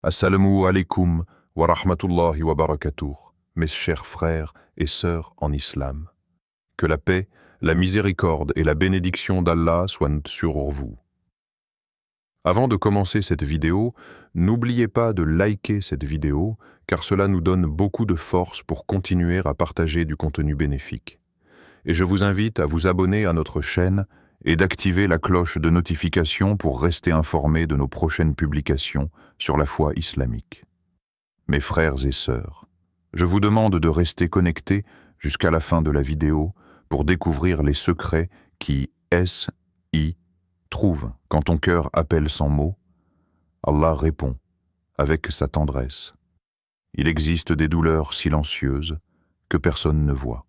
Assalamu alaikum wa rahmatullahi wa barakatuh, mes chers frères et sœurs en islam. Que la paix, la miséricorde et la bénédiction d'Allah soient sur vous. Avant de commencer cette vidéo, n'oubliez pas de liker cette vidéo car cela nous donne beaucoup de force pour continuer à partager du contenu bénéfique. Et je vous invite à vous abonner à notre chaîne et d'activer la cloche de notification pour rester informé de nos prochaines publications sur la foi islamique. Mes frères et sœurs, je vous demande de rester connectés jusqu'à la fin de la vidéo pour découvrir les secrets qui trouvent quand ton cœur appelle sans mots. Allah répond avec sa tendresse. Il existe des douleurs silencieuses que personne ne voit.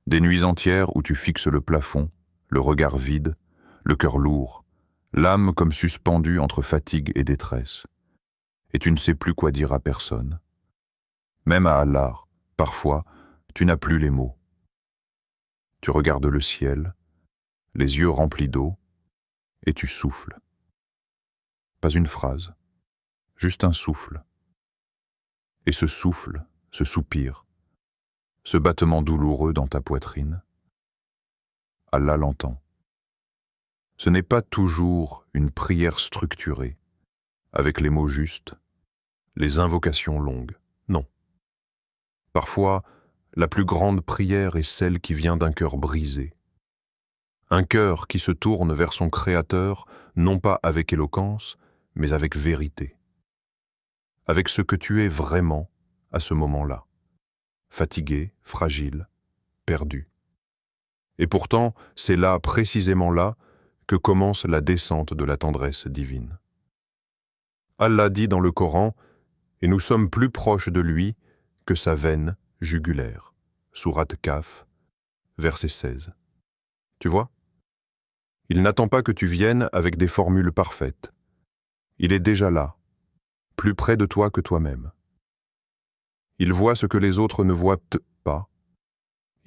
Des nuits entières où tu fixes le plafond, le regard vide, le cœur lourd, l'âme comme suspendue entre fatigue et détresse. Et tu ne sais plus quoi dire à personne. Même à Allah, parfois, tu n'as plus les mots. Tu regardes le ciel, les yeux remplis d'eau, et tu souffles. Pas une phrase, juste un souffle. Et ce souffle, ce soupir, ce battement douloureux dans ta poitrine, Allah l'entend. Ce n'est pas toujours une prière structurée, avec les mots justes, les invocations longues, non. Parfois, la plus grande prière est celle qui vient d'un cœur brisé. Un cœur qui se tourne vers son Créateur, non pas avec éloquence, mais avec vérité. Avec ce que tu es vraiment à ce moment-là. Fatigué, fragile, perdu. Et pourtant, c'est là, précisément là, que commence la descente de la tendresse divine. Allah dit dans le Coran, et nous sommes plus proches de lui que sa veine jugulaire. Sourate Kaf, verset 16. Tu vois? Il n'attend pas que tu viennes avec des formules parfaites. Il est déjà là, plus près de toi que toi-même. Il voit ce que les autres ne voient pas.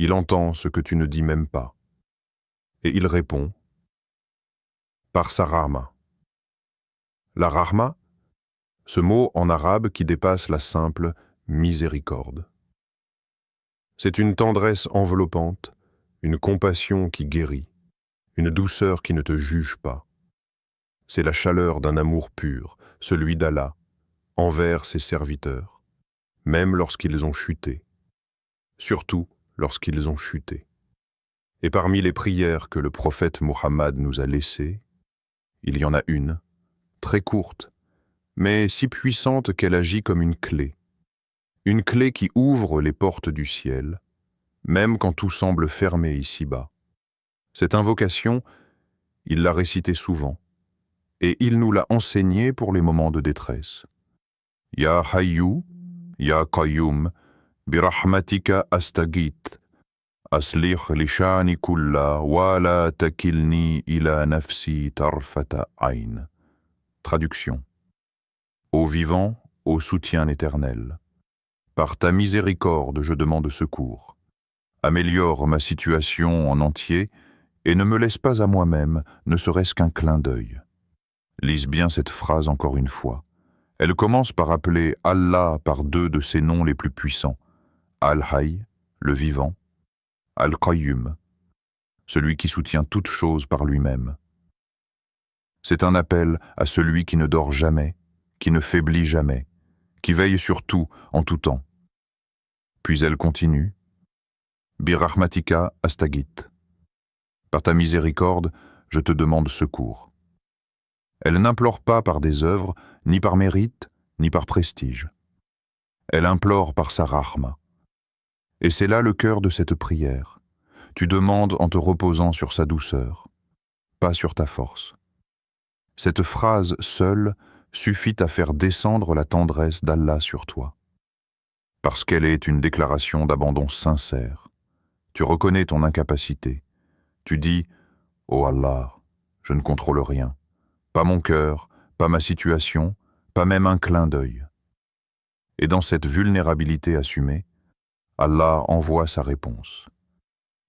Il entend ce que tu ne dis même pas. Et il répond par sa rahma. La rahma, ce mot en arabe qui dépasse la simple miséricorde. C'est une tendresse enveloppante, une compassion qui guérit, une douceur qui ne te juge pas. C'est la chaleur d'un amour pur, celui d'Allah, envers ses serviteurs, même lorsqu'ils ont chuté. Surtout lorsqu'ils ont chuté. Et parmi les prières que le prophète Muhammad nous a laissées, il y en a une, très courte, mais si puissante qu'elle agit comme une clé qui ouvre les portes du ciel, même quand tout semble fermé ici-bas. Cette invocation, il l'a récitée souvent, et il nous l'a enseignée pour les moments de détresse. Ya Hayyu, Ya Qayyum, birahmatika astagit, aslih lishani kulla wa la takilni ila nafsi tarfata ayn. Traduction. Ô vivant, ô soutien éternel, par ta miséricorde je demande secours. Améliore ma situation en entier et ne me laisse pas à moi-même, ne serait-ce qu'un clin d'œil. Lise bien cette phrase encore une fois. Elle commence par appeler Allah par deux de ses noms les plus puissants. Al-Hayy, le vivant, Al-Qayyum, celui qui soutient toute chose par lui-même. C'est un appel à celui qui ne dort jamais, qui ne faiblit jamais, qui veille sur tout en tout temps. Puis elle continue. Birahmatika astagit. Par ta miséricorde, je te demande secours. Elle n'implore pas par des œuvres, ni par mérite, ni par prestige. Elle implore par sa rahma. Et c'est là le cœur de cette prière. Tu demandes en te reposant sur sa douceur, pas sur ta force. Cette phrase seule suffit à faire descendre la tendresse d'Allah sur toi. Parce qu'elle est une déclaration d'abandon sincère. Tu reconnais ton incapacité. Tu dis « Oh Allah, je ne contrôle rien. Pas mon cœur, pas ma situation, pas même un clin d'œil. » Et dans cette vulnérabilité assumée, Allah envoie sa réponse.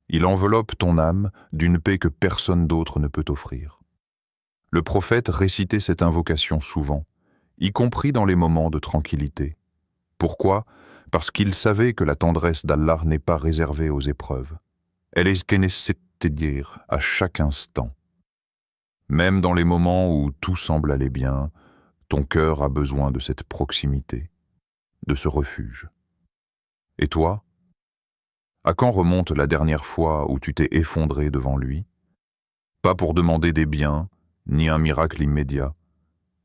Il enveloppe ton âme d'une paix que personne d'autre ne peut offrir. Le prophète récitait cette invocation souvent. y compris dans les moments de tranquillité. Pourquoi? Parce qu'il savait que la tendresse d'Allah n'est pas réservée aux épreuves. Elle est dire à chaque instant. Même dans les moments où tout semble aller bien, ton cœur a besoin de cette proximité, de ce refuge. Et toi? À quand remonte la dernière fois où tu t'es effondré devant lui? Pas pour demander des biens, ni un miracle immédiat,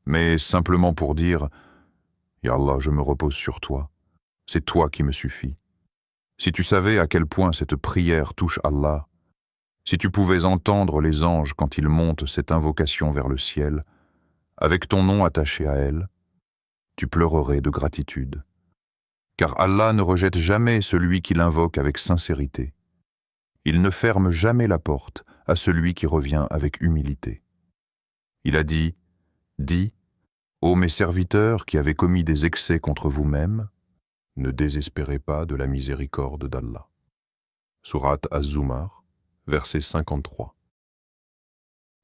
mais simplement pour dire « Ya Allah, je me repose sur toi, c'est toi qui me suffit ». Si tu savais à quel point cette prière touche Allah, si tu pouvais entendre les anges quand ils montent cette invocation vers le ciel, avec ton nom attaché à elle, tu pleurerais de gratitude. Car Allah ne rejette jamais celui qui l'invoque avec sincérité. Il ne ferme jamais la porte à celui qui revient avec humilité. Il a dit, « Dis, ô mes serviteurs qui avez commis des excès contre vous-mêmes, ne désespérez pas de la miséricorde d'Allah. » Sourate Az-Zumar, verset 53.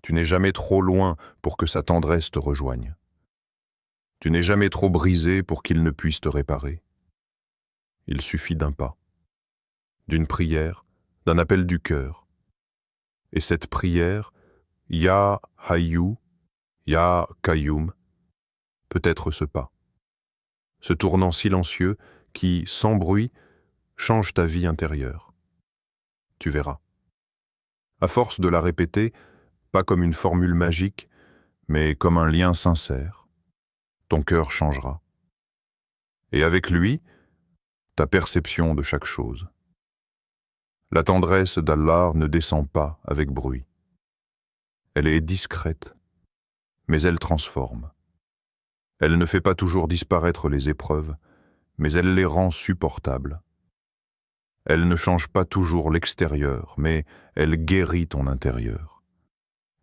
Tu n'es jamais trop loin pour que sa tendresse te rejoigne. Tu n'es jamais trop brisé pour qu'il ne puisse te réparer. Il suffit d'un pas, d'une prière, d'un appel du cœur. Et cette prière, Ya Hayyu, Ya Qayyum, peut être ce pas. Ce tournant silencieux qui, sans bruit, change ta vie intérieure. Tu verras. À force de la répéter, pas comme une formule magique, mais comme un lien sincère, ton cœur changera. Et avec lui, ta perception de chaque chose. La tendresse d'Allah ne descend pas avec bruit. Elle est discrète, mais elle transforme. Elle ne fait pas toujours disparaître les épreuves, mais elle les rend supportables. Elle ne change pas toujours l'extérieur, mais elle guérit ton intérieur.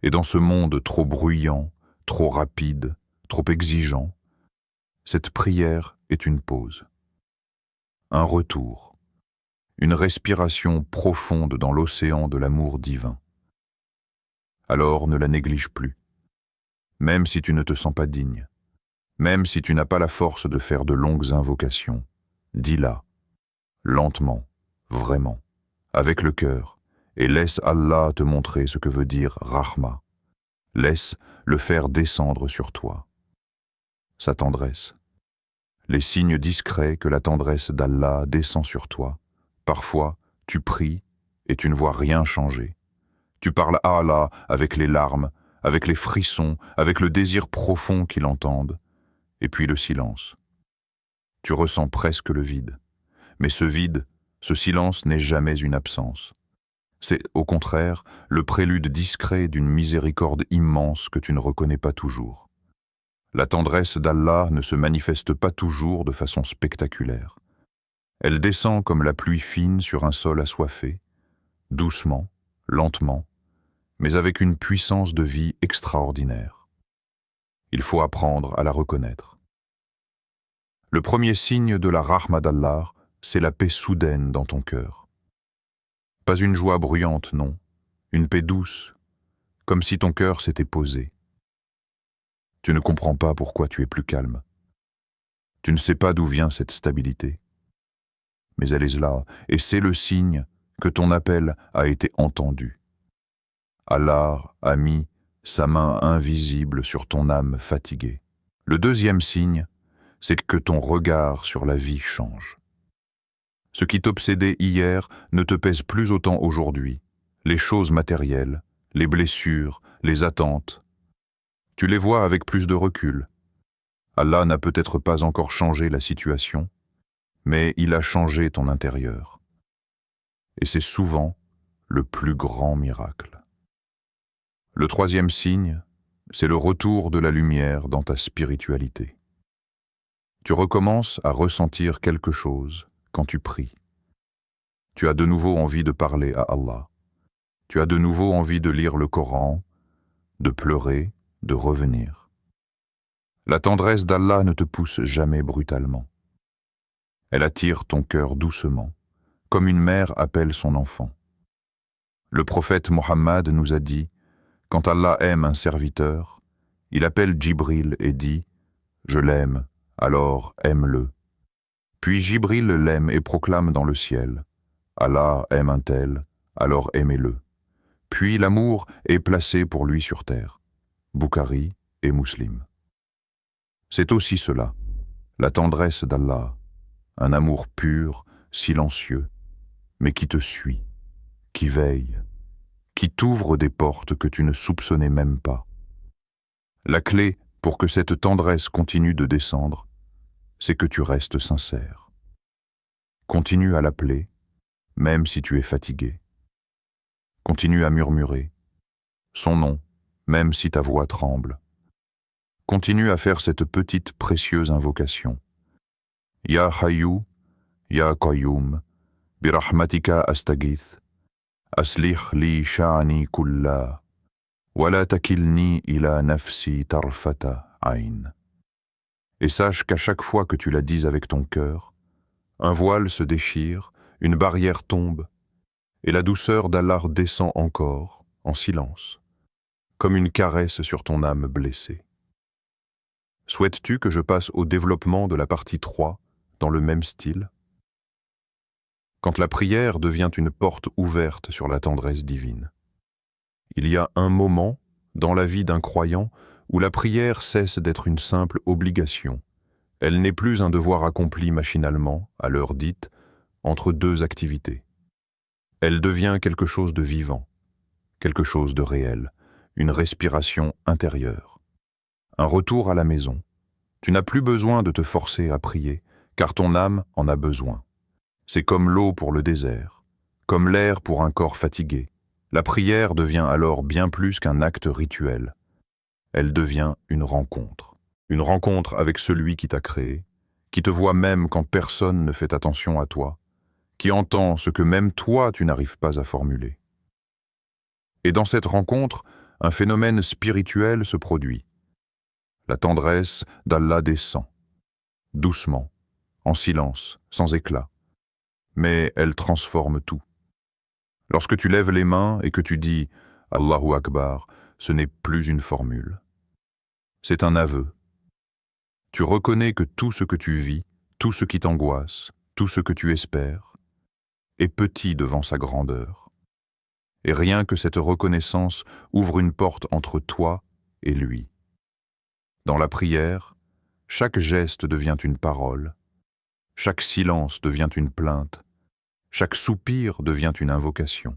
Et dans ce monde trop bruyant, trop rapide, trop exigeant, cette prière est une pause. Un retour, une respiration profonde dans l'océan de l'amour divin. Alors ne la néglige plus, même si tu ne te sens pas digne, même si tu n'as pas la force de faire de longues invocations, dis-la, lentement, vraiment, avec le cœur, et laisse Allah te montrer ce que veut dire Rahma. Laisse le faire descendre sur toi. Sa tendresse. Les signes discrets que la tendresse d'Allah descend sur toi. Parfois, tu pries et tu ne vois rien changer. Tu parles à Allah avec les larmes, avec les frissons, avec le désir profond qu'il entende, et puis le silence. Tu ressens presque le vide. Mais ce vide, ce silence n'est jamais une absence. C'est, au contraire, le prélude discret d'une miséricorde immense que tu ne reconnais pas toujours. La tendresse d'Allah ne se manifeste pas toujours de façon spectaculaire. Elle descend comme la pluie fine sur un sol assoiffé, doucement, lentement, mais avec une puissance de vie extraordinaire. Il faut apprendre à la reconnaître. Le premier signe de la Rahma d'Allah, c'est la paix soudaine dans ton cœur. Pas une joie bruyante, non, une paix douce, comme si ton cœur s'était posé. Tu ne comprends pas pourquoi tu es plus calme. Tu ne sais pas d'où vient cette stabilité. Mais elle est là, et c'est le signe que ton appel a été entendu. Allah a mis sa main invisible sur ton âme fatiguée. Le deuxième signe, c'est que ton regard sur la vie change. Ce qui t'obsédait hier ne te pèse plus autant aujourd'hui. Les choses matérielles, les blessures, les attentes. Tu les vois avec plus de recul. Allah n'a peut-être pas encore changé la situation, mais il a changé ton intérieur. Et c'est souvent le plus grand miracle. Le troisième signe, c'est le retour de la lumière dans ta spiritualité. Tu recommences à ressentir quelque chose quand tu pries. Tu as de nouveau envie de parler à Allah. Tu as de nouveau envie de lire le Coran, de pleurer, de revenir. La tendresse d'Allah ne te pousse jamais brutalement. Elle attire ton cœur doucement, comme une mère appelle son enfant. Le prophète Mohammed nous a dit, quand Allah aime un serviteur, il appelle Djibril et dit Je l'aime, alors aime-le. Puis Jibril l'aime et proclame dans le ciel, Allah aime un tel, alors aimez-le. Puis l'amour est placé pour lui sur terre. Bukhari et Muslim. C'est aussi cela, la tendresse d'Allah, un amour pur, silencieux, mais qui te suit, qui veille, qui t'ouvre des portes que tu ne soupçonnais même pas. La clé pour que cette tendresse continue de descendre, c'est que tu restes sincère. Continue à l'appeler, même si tu es fatigué. Continue à murmurer son nom, même si ta voix tremble. Continue à faire cette petite précieuse invocation. Ya Hayyu, Ya Qayyum, birahmatika astaghith, aslih li sha'ni kulla, wala takilni ila nafsi tarfata ayn. Et sache qu'à chaque fois que tu la dis avec ton cœur, un voile se déchire, une barrière tombe, et la douceur d'Allah descend encore, en silence, comme une caresse sur ton âme blessée. Souhaites-tu que je passe au développement de la partie 3 dans le même style? Quand la prière devient une porte ouverte sur la tendresse divine. Il y a un moment dans la vie d'un croyant où la prière cesse d'être une simple obligation. Elle n'est plus un devoir accompli machinalement, à l'heure dite, entre deux activités. Elle devient quelque chose de vivant, quelque chose de réel, une respiration intérieure. Un retour à la maison. Tu n'as plus besoin de te forcer à prier, car ton âme en a besoin. C'est comme l'eau pour le désert, comme l'air pour un corps fatigué. La prière devient alors bien plus qu'un acte rituel. Elle devient une rencontre avec celui qui t'a créé, qui te voit même quand personne ne fait attention à toi, qui entend ce que même toi tu n'arrives pas à formuler. Et dans cette rencontre, un phénomène spirituel se produit. La tendresse d'Allah descend, doucement, en silence, sans éclat. Mais elle transforme tout. Lorsque tu lèves les mains et que tu dis « Allahu Akbar », ce n'est plus une formule. C'est un aveu. Tu reconnais que tout ce que tu vis, tout ce qui t'angoisse, tout ce que tu espères, est petit devant sa grandeur. Et rien que cette reconnaissance ouvre une porte entre toi et lui. Dans la prière, chaque geste devient une parole, chaque silence devient une plainte, chaque soupir devient une invocation.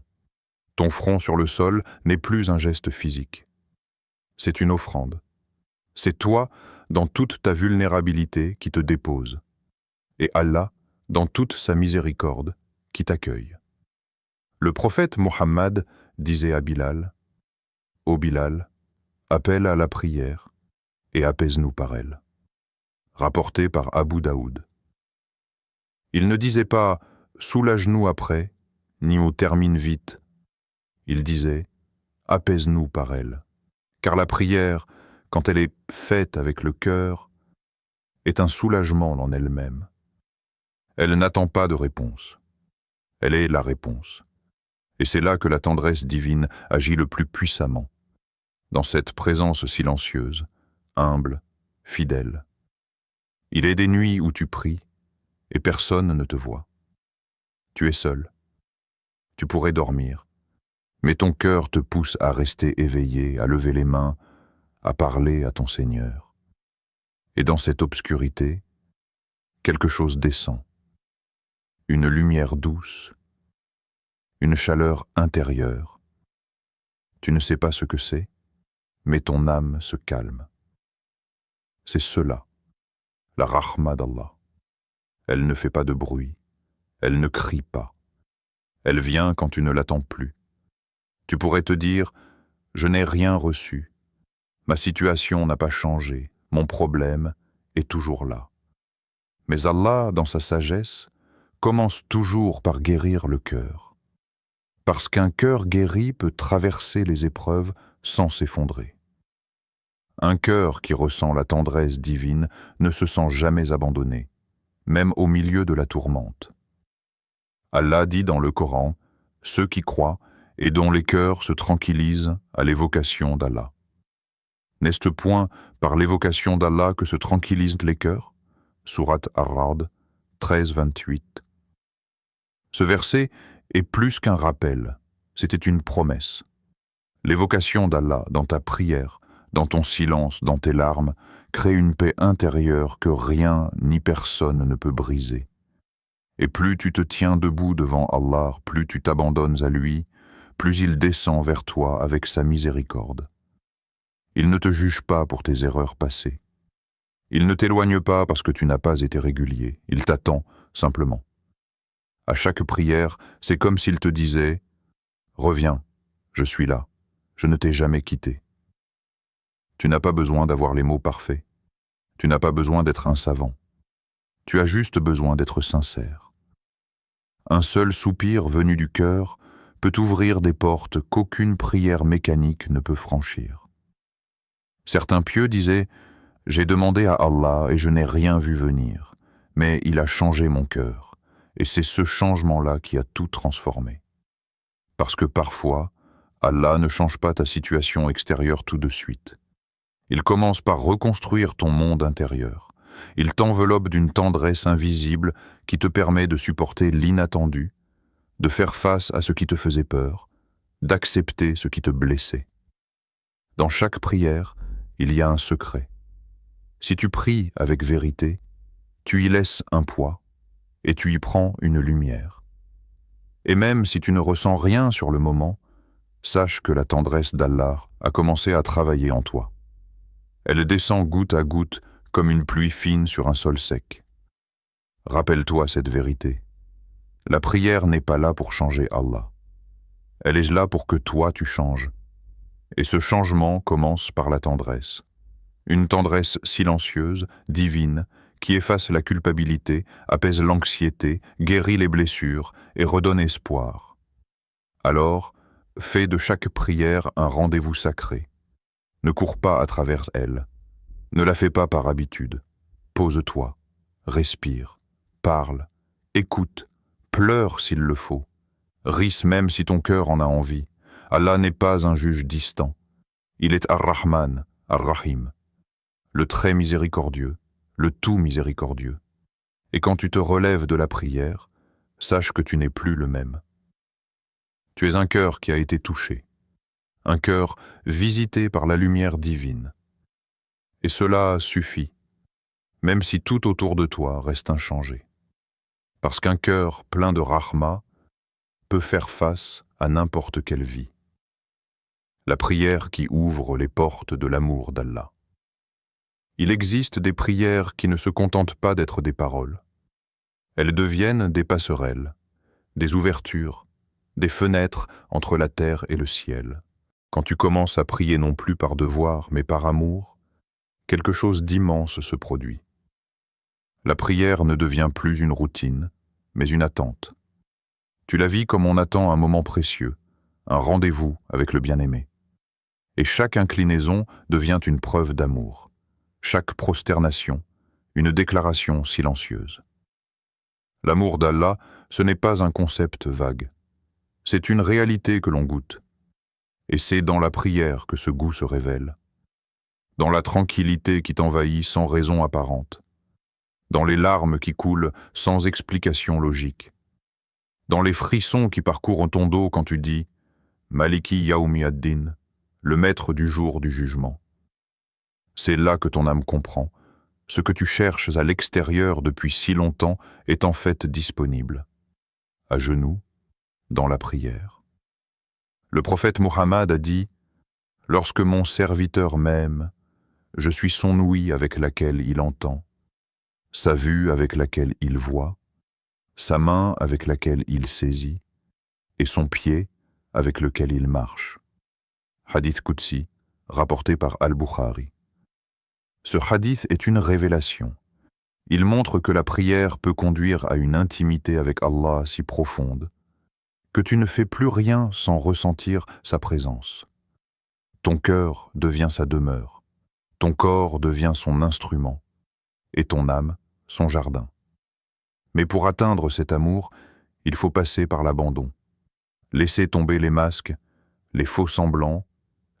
Ton front sur le sol n'est plus un geste physique. C'est une offrande. C'est toi, dans toute ta vulnérabilité, qui te dépose. Et Allah, dans toute sa miséricorde, qui t'accueille. Le prophète Mohammed disait à Bilal, « Ô Bilal, appelle à la prière et apaise-nous par elle. » Rapporté par Abu Daoud. Il ne disait pas « soulage-nous après » ni « termine vite ». Il disait « apaise-nous par elle ». Car la prière, quand elle est faite avec le cœur, est un soulagement en elle-même. Elle n'attend pas de réponse. Elle est la réponse. Et c'est là que la tendresse divine agit le plus puissamment, dans cette présence silencieuse, humble, fidèle. Il est des nuits où tu pries, et personne ne te voit. Tu es seul. Tu pourrais dormir, mais ton cœur te pousse à rester éveillé, à lever les mains, à parler à ton Seigneur. Et dans cette obscurité, quelque chose descend. Une lumière douce, une chaleur intérieure. Tu ne sais pas ce que c'est, mais ton âme se calme. C'est cela, la rahma d'Allah. Elle ne fait pas de bruit, elle ne crie pas. Elle vient quand tu ne l'attends plus. Tu pourrais te dire, je n'ai rien reçu. Ma situation n'a pas changé, mon problème est toujours là. Mais Allah, dans sa sagesse, commence toujours par guérir le cœur. Parce qu'un cœur guéri peut traverser les épreuves sans s'effondrer. Un cœur qui ressent la tendresse divine ne se sent jamais abandonné, même au milieu de la tourmente. Allah dit dans le Coran, ceux qui croient et dont les cœurs se tranquillisent à l'évocation d'Allah. N'est-ce point par l'évocation d'Allah que se tranquillisent les cœurs? Sourate Ar-Ra'd 13-28. Ce verset est plus qu'un rappel, c'était une promesse. L'évocation d'Allah dans ta prière, dans ton silence, dans tes larmes, crée une paix intérieure que rien ni personne ne peut briser. Et plus tu te tiens debout devant Allah, plus tu t'abandonnes à lui, plus il descend vers toi avec sa miséricorde. Il ne te juge pas pour tes erreurs passées. Il ne t'éloigne pas parce que tu n'as pas été régulier, il t'attend simplement. À chaque prière, c'est comme s'il te disait « Reviens, je suis là, je ne t'ai jamais quitté ». Tu n'as pas besoin d'avoir les mots parfaits. Tu n'as pas besoin d'être un savant. Tu as juste besoin d'être sincère. Un seul soupir venu du cœur peut ouvrir des portes qu'aucune prière mécanique ne peut franchir. Certains pieux disaient « J'ai demandé à Allah et je n'ai rien vu venir, mais il a changé mon cœur, et c'est ce changement-là qui a tout transformé. » Parce que parfois, Allah ne change pas ta situation extérieure tout de suite. Il commence par reconstruire ton monde intérieur. Il t'enveloppe d'une tendresse invisible qui te permet de supporter l'inattendu, de faire face à ce qui te faisait peur, d'accepter ce qui te blessait. Dans chaque prière, il y a un secret. Si tu pries avec vérité, tu y laisses un poids et tu y prends une lumière. Et même si tu ne ressens rien sur le moment, sache que la tendresse d'Allah a commencé à travailler en toi. Elle descend goutte à goutte comme une pluie fine sur un sol sec. Rappelle-toi cette vérité. La prière n'est pas là pour changer Allah. Elle est là pour que toi tu changes. Et ce changement commence par la tendresse. Une tendresse silencieuse, divine, qui efface la culpabilité, apaise l'anxiété, guérit les blessures et redonne espoir. Alors, fais de chaque prière un rendez-vous sacré. Ne cours pas à travers elle. Ne la fais pas par habitude. Pose-toi, respire, parle, écoute, pleure s'il le faut. Ris même si ton cœur en a envie. Allah n'est pas un juge distant. Il est Ar-Rahman, Ar-Rahim, le très miséricordieux, le tout miséricordieux. Et quand tu te relèves de la prière, sache que tu n'es plus le même. Tu es un cœur qui a été touché. Un cœur visité par la lumière divine. Et cela suffit, même si tout autour de toi reste inchangé. Parce qu'un cœur plein de rahma peut faire face à n'importe quelle vie. La prière qui ouvre les portes de l'amour d'Allah. Il existe des prières qui ne se contentent pas d'être des paroles. Elles deviennent des passerelles, des ouvertures, des fenêtres entre la terre et le ciel. Quand tu commences à prier non plus par devoir, mais par amour, quelque chose d'immense se produit. La prière ne devient plus une routine, mais une attente. Tu la vis comme on attend un moment précieux, un rendez-vous avec le bien-aimé. Et chaque inclinaison devient une preuve d'amour, chaque prosternation, une déclaration silencieuse. L'amour d'Allah, ce n'est pas un concept vague. C'est une réalité que l'on goûte. Et c'est dans la prière que ce goût se révèle. Dans la tranquillité qui t'envahit sans raison apparente. Dans les larmes qui coulent sans explication logique. Dans les frissons qui parcourent ton dos quand tu dis « Maliki Yaoumi ad-Din », le maître du jour du jugement. C'est là que ton âme comprend. Ce que tu cherches à l'extérieur depuis si longtemps est en fait disponible. À genoux, dans la prière. Le prophète Muhammad a dit « Lorsque mon serviteur m'aime, je suis son ouïe avec laquelle il entend, sa vue avec laquelle il voit, sa main avec laquelle il saisit, et son pied avec lequel il marche. » Hadith Qudsi, rapporté par Al-Bukhari. Ce hadith est une révélation. Il montre que la prière peut conduire à une intimité avec Allah si profonde, que tu ne fais plus rien sans ressentir sa présence. Ton cœur devient sa demeure, ton corps devient son instrument, et ton âme son jardin. Mais pour atteindre cet amour, il faut passer par l'abandon, laisser tomber les masques, les faux semblants,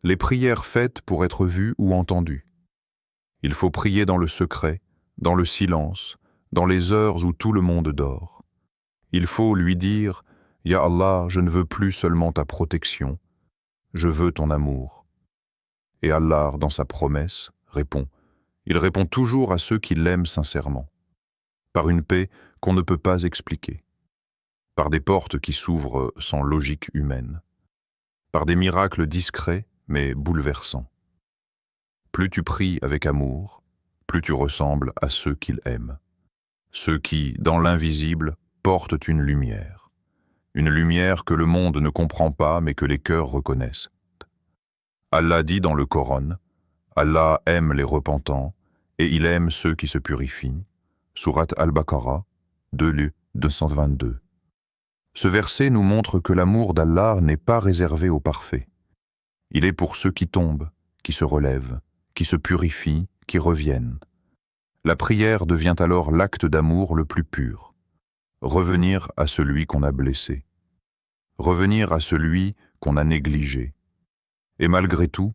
les prières faites pour être vues ou entendues. Il faut prier dans le secret, dans le silence, dans les heures où tout le monde dort. Il faut lui dire « Ya Allah, je ne veux plus seulement ta protection, je veux ton amour. » Et Allah, dans sa promesse, répond. Il répond toujours à ceux qui l'aiment sincèrement, par une paix qu'on ne peut pas expliquer, par des portes qui s'ouvrent sans logique humaine, par des miracles discrets mais bouleversants. Plus tu pries avec amour, plus tu ressembles à ceux qu'il aime, ceux qui, dans l'invisible, portent une lumière que le monde ne comprend pas mais que les cœurs reconnaissent. Allah dit dans le Coran, Allah aime les repentants et il aime ceux qui se purifient. Sourate Al-Baqarah, 222. Ce verset nous montre que l'amour d'Allah n'est pas réservé aux parfaits. Il est pour ceux qui tombent, qui se relèvent, qui se purifient, qui reviennent. La prière devient alors l'acte d'amour le plus pur. Revenir à celui qu'on a blessé. Revenir à celui qu'on a négligé. Et malgré tout,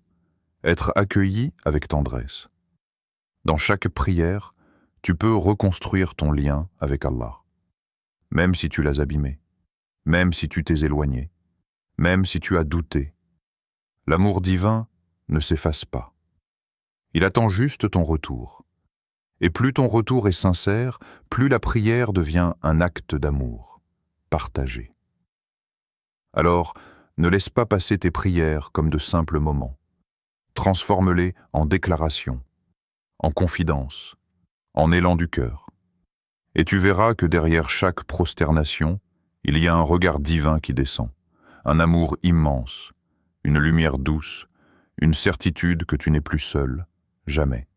être accueilli avec tendresse. Dans chaque prière, tu peux reconstruire ton lien avec Allah. Même si tu l'as abîmé, même si tu t'es éloigné, même si tu as douté. L'amour divin ne s'efface pas. Il attend juste ton retour. Et plus ton retour est sincère, plus la prière devient un acte d'amour, partagé. Alors, ne laisse pas passer tes prières comme de simples moments. Transforme-les en déclaration, en confidence, en élan du cœur. Et tu verras que derrière chaque prosternation, il y a un regard divin qui descend, un amour immense, une lumière douce, une certitude que tu n'es plus seul, jamais.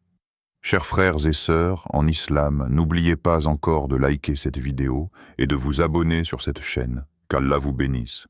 Chers frères et sœurs en islam, n'oubliez pas encore de liker cette vidéo et de vous abonner sur cette chaîne. Qu'Allah vous bénisse.